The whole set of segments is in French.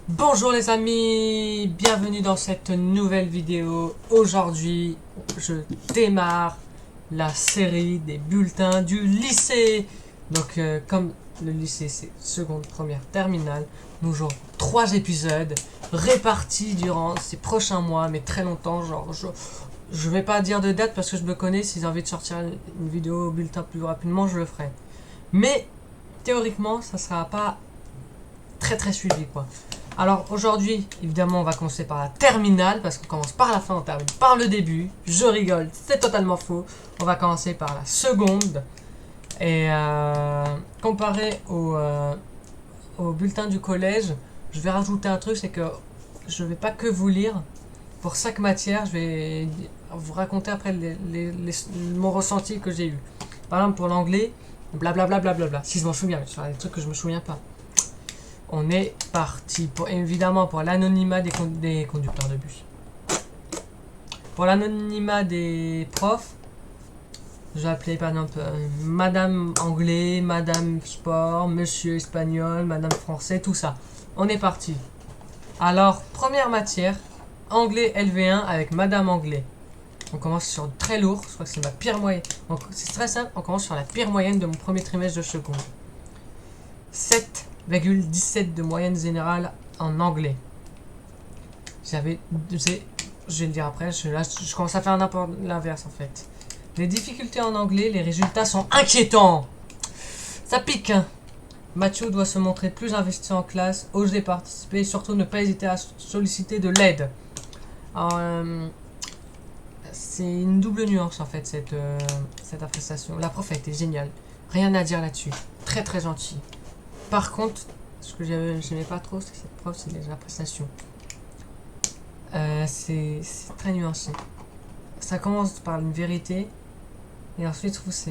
Bonjour les amis, bienvenue dans cette nouvelle vidéo. Aujourd'hui, je démarre la série des bulletins du lycée. Donc comme le lycée c'est seconde, première, terminale, nous aurons 3 épisodes répartis durant ces prochains mois, mais très longtemps. Genre je vais pas dire de date parce que je me connais, si j'ai envie de sortir une vidéo bulletin plus rapidement, je le ferai. Mais théoriquement, ça sera pas très suivi quoi. Alors aujourd'hui, évidemment, on va commencer par la terminale, parce qu'on commence par la fin, on termine par le début. Je rigole, c'est totalement faux. On va commencer par la seconde. Et comparé au bulletin du collège, je vais rajouter un truc, c'est que je vais pas que vous lire. Pour chaque matière, je vais vous raconter après mon ressenti que j'ai eu. Par exemple, pour l'anglais, blablabla, si je m'en souviens, mais sur des trucs que je me souviens pas. On est parti, évidemment, pour l'anonymat des conducteurs de bus. Pour l'anonymat des profs, je vais appeler par exemple Madame Anglais, Madame Sport, Monsieur Espagnol, Madame Français, tout ça. On est parti. Alors, première matière, Anglais LV1 avec Madame Anglais. On commence sur très lourd, je crois que c'est ma pire moyenne. C'est très simple, on commence sur la pire moyenne de mon premier trimestre de seconde. 7,17 de moyenne générale en anglais. Je vais le dire après, je commence à faire l'inverse en fait. Les difficultés en anglais, les résultats sont inquiétants. Ça pique, hein. Mathieu doit se montrer plus investi en classe, oser participer, et surtout ne pas hésiter à solliciter de l'aide. C'est une double nuance en fait cette appréciation. La prof a été géniale, rien à dire là-dessus, très gentille. Par contre, ce que j'aimais pas trop, c'est que cette prof, c'est les appréciations. C'est très nuancé. Ça commence par une vérité, et ensuite, je trouve ça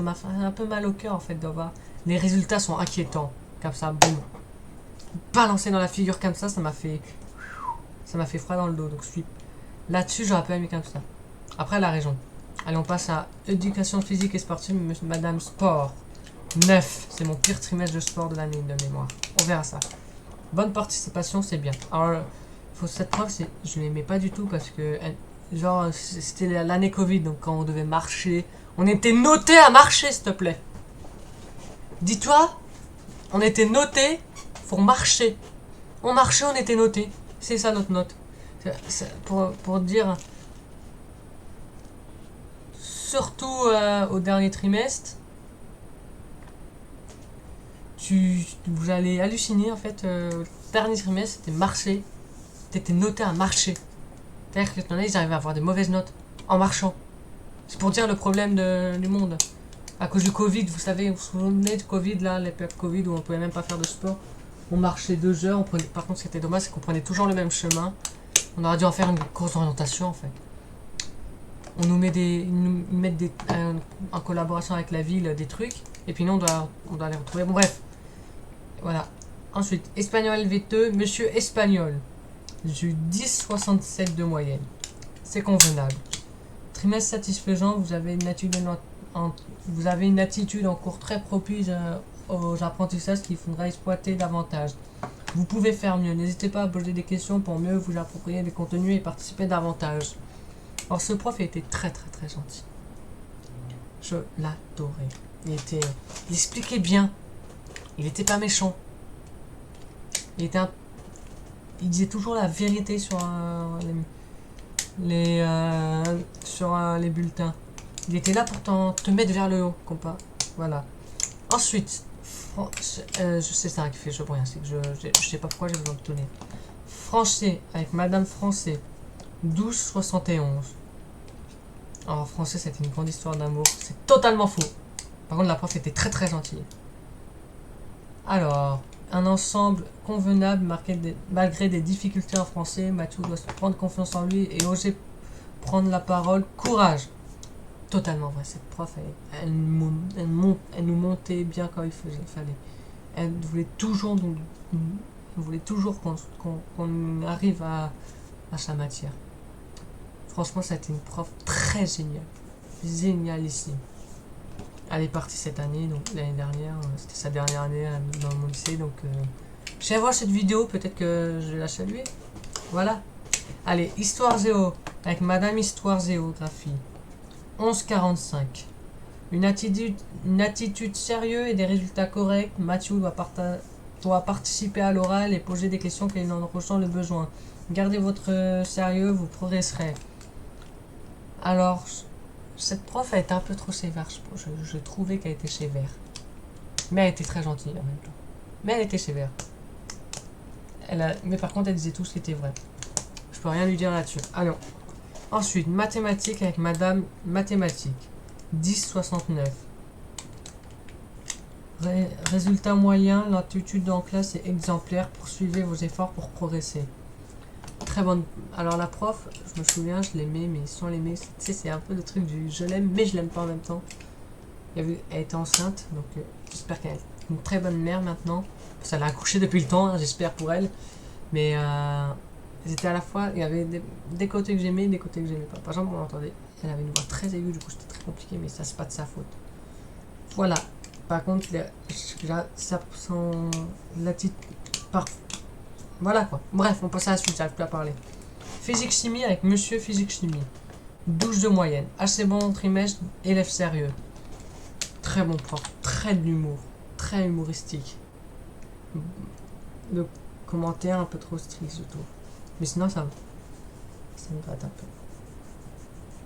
m'a fait un peu mal au cœur en fait de voir. Les résultats sont inquiétants, comme ça, boum. Balancer dans la figure comme ça m'a fait froid dans le dos. Donc là-dessus, j'aurais pas aimé comme ça. Après, elle a raison. Allez, on passe à éducation physique et sportive, Madame Sport. 9, c'est mon pire trimestre de sport de l'année de mémoire. On verra ça. Bonne participation, c'est bien. Alors, cette prof, je l'aimais pas du tout parce que, genre, c'était l'année Covid, donc quand on devait marcher, on était noté à marcher, s'il te plaît. Dis-toi, on était noté pour marcher. On marchait, on était noté. C'est ça notre note. Pour dire, surtout au dernier trimestre, vous allez halluciner en fait. Dernier trimestre, c'était marcher. T'étais noté à marcher. C'est-à-dire que t'en as, ils arrivaient à avoir des mauvaises notes en marchant. C'est pour dire le problème du monde. À cause du Covid, vous savez, vous vous souvenez du Covid là, l'époque Covid où on pouvait même pas faire de sport. On marchait 2 heures, par contre ce qui était dommage, c'est qu'on prenait toujours le même chemin. On aurait dû en faire une course d'orientation en fait. On nous met en collaboration avec la ville des trucs, et puis nous on doit les retrouver. Bon bref. Voilà. Ensuite, Espagnol LV2, Monsieur Espagnol. J'ai eu 10,67 de moyenne. C'est convenable. Trimestre satisfaisant, vous avez une attitude en cours très propice aux apprentissages qu'il faudra exploiter davantage. Vous pouvez faire mieux. N'hésitez pas à poser des questions pour mieux vous approprier des contenus et participer davantage. Alors ce prof était très gentil. Je l'adorais. Il expliquait bien. Il était pas méchant. Il disait toujours la vérité sur les bulletins. Il était là pour te mettre vers le haut, compas. Voilà. Ensuite, je sais ça qui fait je rien, c'est que je sais pas pourquoi j'ai besoin de tenir. Français avec Madame Français, 12,71. Alors français, c'était une grande histoire d'amour. C'est totalement faux. Par contre, la prof était très gentille. Alors, un ensemble convenable malgré des difficultés en français. Mathieu doit se prendre confiance en lui et oser prendre la parole. Courage. Totalement vrai. Cette prof, elle nous montait bien quand il fallait. Elle voulait toujours qu'on arrive à sa matière. Franchement, c'était une prof très géniale. Génialissime. Elle est partie cette année, donc l'année dernière, c'était sa dernière année dans mon lycée, donc Je vais voir cette vidéo, peut-être que je vais la saluer. Voilà. Allez, Histoire Zéo, avec Madame Histoire Zéographie. 11,45. Une attitude sérieuse et des résultats corrects. Mathieu doit participer à l'oral et poser des questions quand il en ressent le besoin. Gardez votre sérieux, vous progresserez. Alors, cette prof a été un peu trop sévère. Je trouvais qu'elle était sévère. Mais elle était très gentille en même temps. Mais elle était sévère. Mais par contre, elle disait tout ce qui était vrai. Je peux rien lui dire là-dessus. Allons. Ensuite, mathématiques avec Madame Mathématiques. 10,69. Résultat moyen, l'attitude en classe est exemplaire. Poursuivez vos efforts pour progresser. Très bonne. Alors la prof, je me souviens, je l'aimais, mais sans l'aimer, tu sais, c'est un peu le truc du je l'aime, mais je l'aime pas en même temps. Elle était enceinte, donc j'espère qu'elle est une très bonne mère maintenant. Ça l'a accouché depuis le temps, hein, j'espère pour elle. Mais c'était à la fois, il y avait des côtés que j'aimais et des côtés que j'aimais pas. Par exemple, on l'entendait, elle avait une voix très aiguë, du coup c'était très compliqué, mais ça c'est pas de sa faute. Voilà. Par contre, ça sent l'attitude parfait. Voilà quoi. Bref, on passe à la suite, j'arrive plus à parler. Physique-chimie avec Monsieur Physique-chimie. 12 de moyenne. Assez bon trimestre, élève sérieux. Très bon prof, très de l'humour, très humoristique. Le commentaire un peu trop strict, je trouve. Mais sinon, ça me gratte un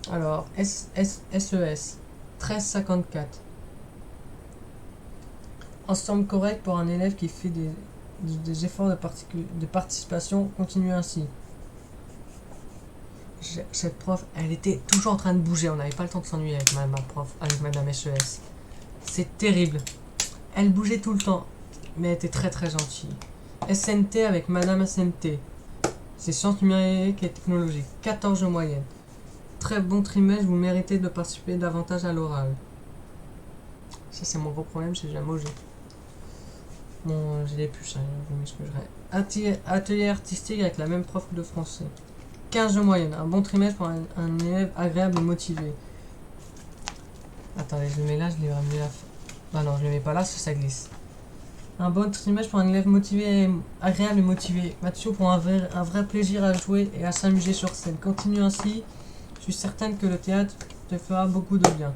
peu. Alors, SES, 13,54. Ensemble correct pour un élève qui fait des efforts de participation. Continue ainsi. Cette prof, elle était toujours en train de bouger. On n'avait pas le temps de s'ennuyer avec ma prof, avec Madame SES. C'est terrible. Elle bougeait tout le temps, mais elle était très très gentille. SNT avec Madame SNT. C'est sciences numériques et technologiques. 14 de moyenne. Très bon trimestre, vous méritez de participer davantage à l'oral. Ça c'est mon gros problème, c'est jamais osé. Bon, j'ai des puces, hein, je m'excuserai. Atelier artistique avec la même prof de français. 15 de moyenne. Un bon trimestre pour un élève agréable et motivé. Attendez, je le mets là, je l'ai ramené là. Ah non, je le mets pas là, ça glisse. Un bon trimestre pour un élève motivé, agréable et motivé. Mathieu pour un vrai plaisir à jouer et à s'amuser sur scène. Continue ainsi. Je suis certaine que le théâtre te fera beaucoup de bien.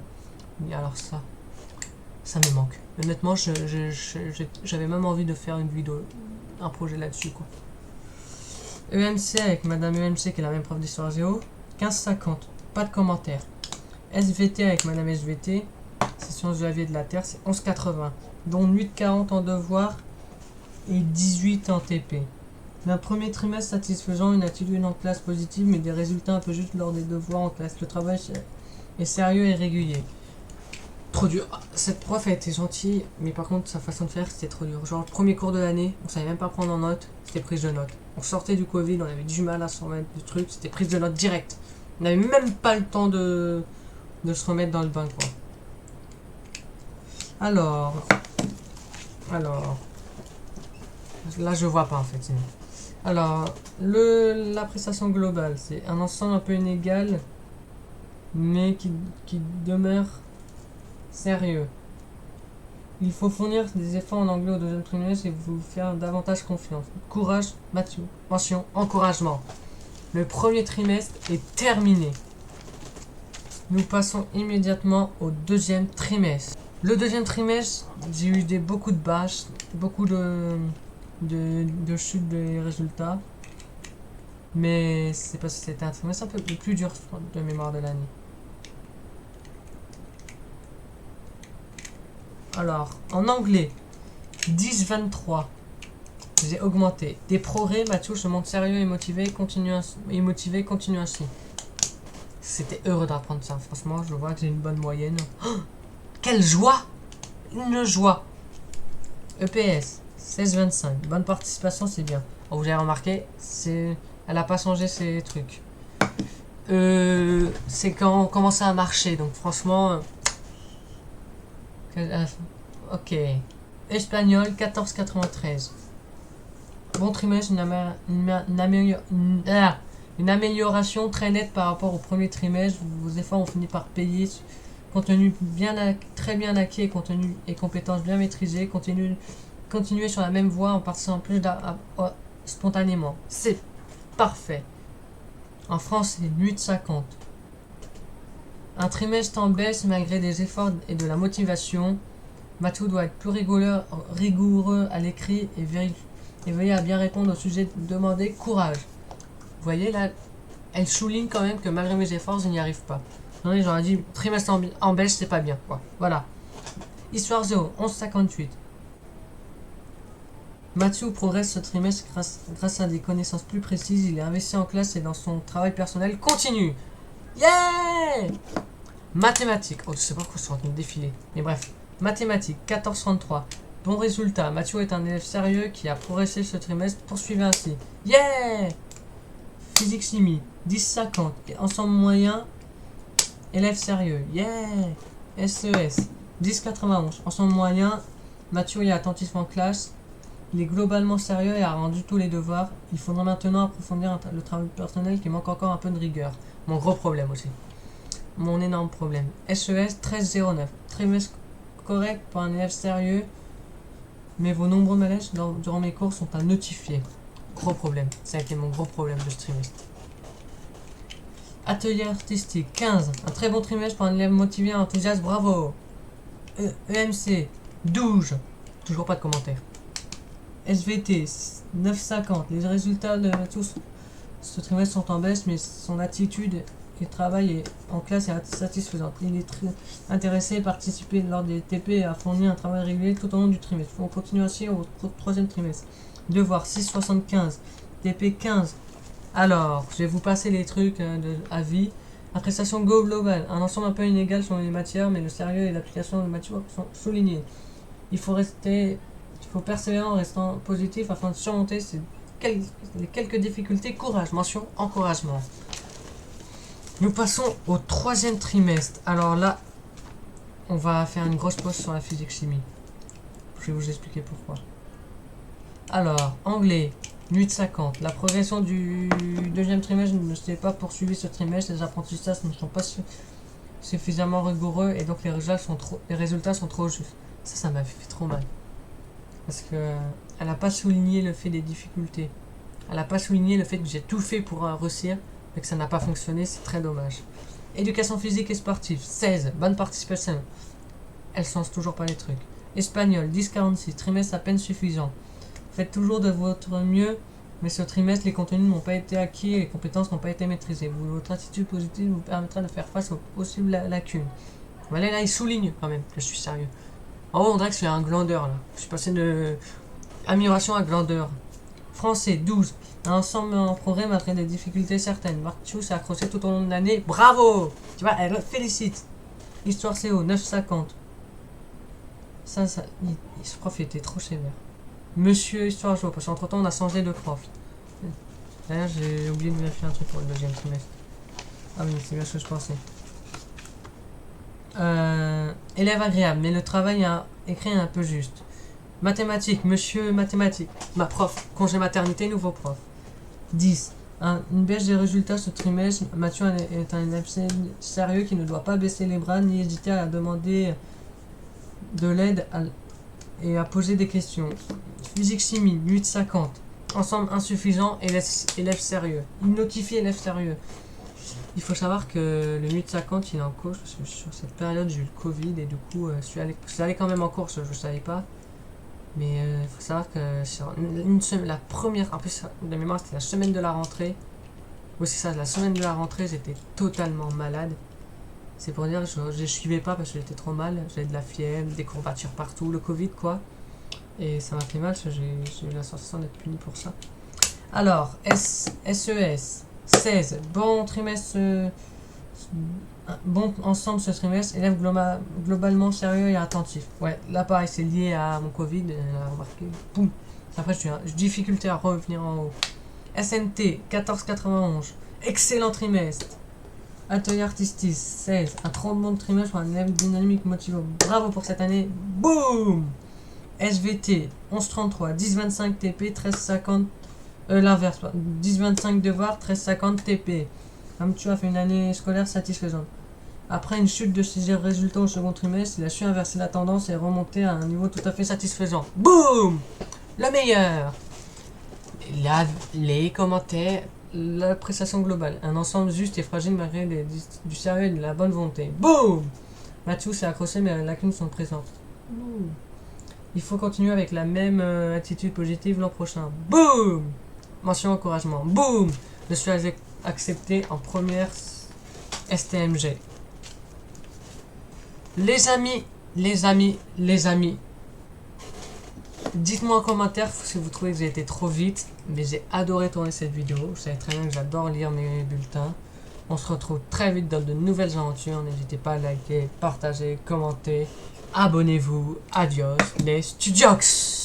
Mais alors ça me manque. Honnêtement, j'avais même envie de faire une vidéo, un projet là-dessus quoi. EMC avec Madame EMC qui est la même prof d'histoire géo. 15,50. Pas de commentaires. SVT avec Madame SVT. C'est sciences de la vie et de la terre. C'est 11,80. Dont 8,40 en devoir et 18 en TP. Un premier trimestre satisfaisant, une attitude en classe positive, mais des résultats un peu justes lors des devoirs en classe. Le travail est sérieux et régulier. Trop dur. Cette prof a été gentille, mais par contre sa façon de faire c'était trop dur. Genre le premier cours de l'année, on savait même pas prendre en note, c'était prise de notes. On sortait du Covid, on avait du mal à se remettre du truc, c'était prise de notes direct. On n'avait même pas le temps de se remettre dans le bain quoi. Alors, là je vois pas en fait. Alors, la prestation globale, c'est un ensemble un peu inégal, mais qui demeure sérieux. Il faut fournir des efforts en anglais au deuxième trimestre et vous faire davantage confiance. Courage, Mathieu. Mention, encouragement. Le premier trimestre est terminé. Nous passons immédiatement au deuxième trimestre. Le deuxième trimestre, j'ai eu beaucoup de bâches, beaucoup de chutes des résultats. Mais c'est parce que c'était un trimestre un peu plus dur de mémoire de l'année. Alors, en anglais, 10,23. J'ai augmenté. Des progrès, Mathieu se montre sérieux et motivé, continue ainsi. C'était heureux d'apprendre ça. Franchement, je vois que j'ai une bonne moyenne. Oh, quelle joie! Une joie! EPS, 16,25. Bonne participation, c'est bien. Oh, vous avez remarqué, elle a pas changé ses trucs. C'est quand on commençait à marcher, donc franchement... Ok. Espagnol, 14,93. Bon trimestre, une amélioration très nette par rapport au premier trimestre. Vos efforts ont fini par payer. Contenu très bien acquis et compétences bien maîtrisées. Continue continuer sur la même voie en participant plus spontanément. C'est parfait. En français, 8,50. Un trimestre en baisse malgré des efforts et de la motivation. Mathieu doit être plus rigoureux à l'écrit et veiller à bien répondre au sujet demandé. Courage. Vous voyez là, elle souligne quand même que malgré mes efforts, je n'y arrive pas. Non, j'aurais dit trimestre en baisse, c'est pas bien, quoi. Voilà. Histoire 0, 11,58. Mathieu progresse ce trimestre grâce à des connaissances plus précises. Il est investi en classe et dans son travail personnel continue. Yeah! Mathématiques. Oh, je sais pas pourquoi je suis en train de défiler. Mais bref. Mathématiques, 14,33. Bon résultat. Mathieu est un élève sérieux qui a progressé ce trimestre. Poursuivez ainsi. Yeah! Physique chimie, 10,50. Ensemble moyen, élève sérieux. Yeah! SES, 10,91. Ensemble moyen, Mathieu est attentif en classe. Il est globalement sérieux et a rendu tous les devoirs. Il faudra maintenant approfondir le travail personnel qui manque encore un peu de rigueur. Mon gros problème aussi. Mon énorme problème. SES 13,09. Trimestre correct pour un élève sérieux. Mais vos nombreux malaises durant mes cours sont à notifier. Gros problème. Ça a été mon gros problème de ce trimestre. Atelier artistique 15. Un très bon trimestre pour un élève motivé et enthousiaste. Bravo. EMC 12. Toujours pas de commentaires. SVT 9,50. Les résultats de tous ce trimestre sont en baisse, mais son attitude et travail en classe est satisfaisante. Il est très intéressé à participer lors des TP et à fournir un travail régulier tout au long du trimestre. On continue ainsi au troisième trimestre. Devoir 6,75. TP 15. Alors, je vais vous passer les trucs de avis. Appréciation Go global. Un ensemble un peu inégal selon les matières, mais le sérieux et l'application de matières sont soulignés. Il faut persévérer en restant positif afin de surmonter les quelques difficultés. Courage, mention encouragement. Nous passons au troisième trimestre. Alors là, on va faire une grosse pause sur la physique chimie. Je vais vous expliquer pourquoi. Alors, anglais, 8,50. La progression du deuxième trimestre ne s'est pas poursuivie ce trimestre. Les apprentissages ne sont pas suffisamment rigoureux et donc les résultats sont trop justes. Ça m'a fait trop mal. Parce que elle n'a pas souligné le fait des difficultés. Elle n'a pas souligné le fait que j'ai tout fait pour réussir, mais que ça n'a pas fonctionné, c'est très dommage. Éducation physique et sportive, 16. Bonne participation. Elle sens toujours pas les trucs. Espagnol, 10,46. Trimestre à peine suffisant. Faites toujours de votre mieux, mais ce trimestre, les contenus n'ont pas été acquis et les compétences n'ont pas été maîtrisées. Votre attitude positive vous permettra de faire face aux possibles lacunes. Voilà, là, il souligne quand même que je suis sérieux. En haut, on dirait que je suis un glandeur, là. Je suis passé de amélioration à glandeur. Français, 12. Un ensemble en progrès malgré des difficultés certaines. Mathieu s'est accroché tout au long de l'année. Bravo! Tu vois, elle félicite. Histoire CO, 9,50. Ce prof était trop sévère. Monsieur Histoire Jo, parce qu'entre temps on a changé de prof. D'ailleurs, j'ai oublié de vérifier un truc pour le deuxième trimestre. Ah oui, c'est bien ce que je pensais. Élève agréable, mais le travail écrit est un peu juste. Mathématiques, monsieur mathématiques. Ma prof, congé maternité, nouveau prof. 10. Une baisse des résultats ce trimestre. Mathieu est un élève sérieux qui ne doit pas baisser les bras ni hésiter à demander de l'aide et à poser des questions. Physique chimie, 8,50. Ensemble insuffisant, élève sérieux. Il notifie élève sérieux. Il faut savoir que le 8,50 il est en cours, parce que sur cette période j'ai eu le Covid et du coup je suis allé quand même en course, je ne savais pas. Mais il faut savoir que sur une semaine, la première, en plus de mémoire c'était la semaine de la rentrée. Oui c'est ça, la semaine de la rentrée j'étais totalement malade. C'est pour dire que je ne suivais pas parce que j'étais trop mal, j'avais de la fièvre, des courbatures partout, le Covid quoi. Et ça m'a fait mal parce que j'ai eu la sensation d'être puni pour ça. Alors, SES 16. Bon trimestre, bon ensemble ce trimestre. Élève globalement sérieux et attentif. Ouais, là pareil, c'est lié à mon Covid. Remarqué. Boum. Après, j'ai difficulté à revenir en haut. SNT 14,91. Excellent trimestre. Atelier artistique 16. Un trop bon trimestre pour un élève dynamique motivé. Bravo pour cette année. Boum. SVT 11,33. 10,25 TP. 13,50. L'inverse, 10-25 devoirs, 13-50 TP. Comme tu as fait une année scolaire satisfaisante. Après une chute de ses résultats au second trimestre, il a su inverser la tendance et remonter à un niveau tout à fait satisfaisant. Boum! Le meilleur! Les commentaires, l'appréciation globale. Un ensemble juste et fragile malgré du sérieux et de la bonne volonté. Boum! Mathieu s'est accroché mais les lacunes sont présentes. Il faut continuer avec la même attitude positive l'an prochain. Boum! Mention encouragement. Boum! Je suis accepté en première STMG. Les amis. Dites-moi en commentaire si vous trouvez que j'ai été trop vite. Mais j'ai adoré tourner cette vidéo. Vous savez très bien que j'adore lire mes bulletins. On se retrouve très vite dans de nouvelles aventures. N'hésitez pas à liker, partager, commenter. Abonnez-vous. Adios les Studiox.